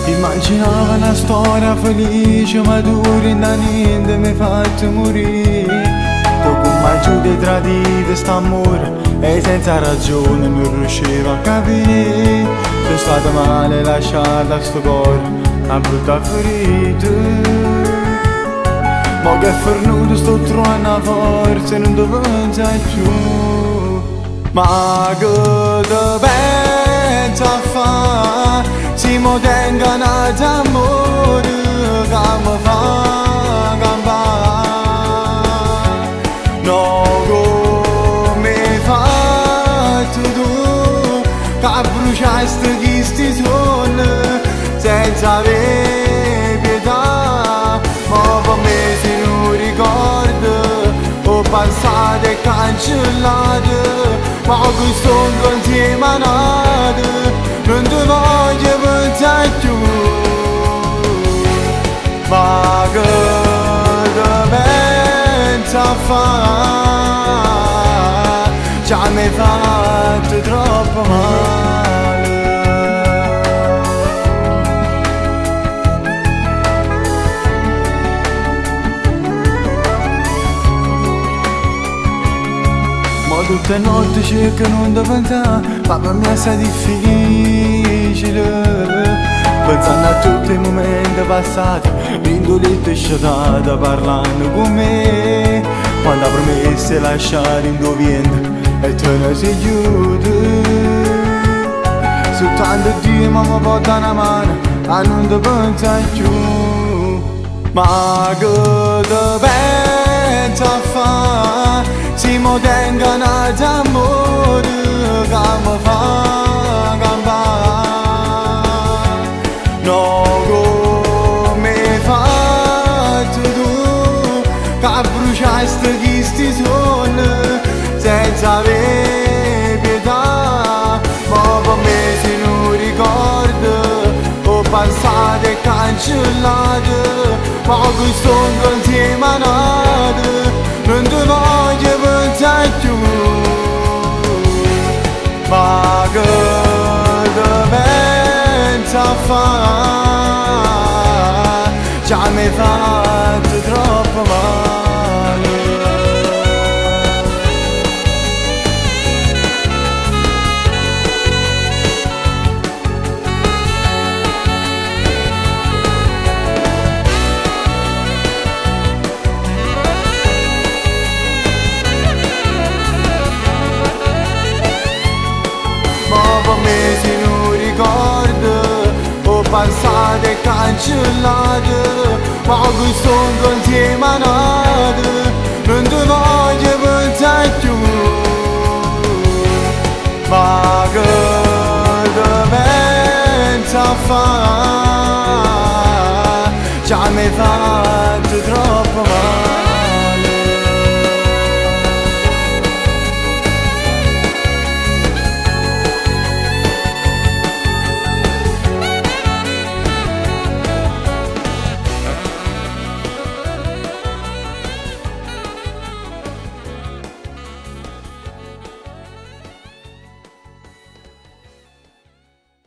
Immaginava una storia felice ma dura da niente mi fatto morire. Tu come giù di tradito st'amore e senza ragione non riuscivo a capire. Sei stata male lasciata a sto cuore a brutta ferita. Ma che fornuto sto trovando forza e non ti penso più. Ma che te penso a fare? Si mo tengono d'amore che mi fa campare. No, come hai fatto tu che bruciasti questi sogni senza avere pietà. Ma per me se non ricordo ho passato e cancellato, ma questo insieme a nato non ti voglio pensare più. Ma che te penso a fare? Già mi hai fatto troppo male. Ma tutte le notti cerco non ti pensare, ma per me è stato difficile. Pensando a tutti i momenti passati, l'indoletta è sciatata parlando con me. Quando ha promesso di lasciare indoviendo e te ne sei chiuso. Soltanto Dio mi può dare una mano a non ti pensare più. Ma che te penso a fare? Si mo tengono d'amore che mi fa campare. No, come hai fatto tu che bruciasti questi sogni senza avere pietà. Ma per me se non ricordo ho passato e cancellato, ma questo insieme a nato non ti voglio pensare più. Ma che te penso a fare? Già mi hai fatto troppo male. Per me se non ricordo ho passato e cancellato, ma questo insieme a nato non ti voglio pensare più. Ma che te penso a fare? Già mi hai fatto troppo male.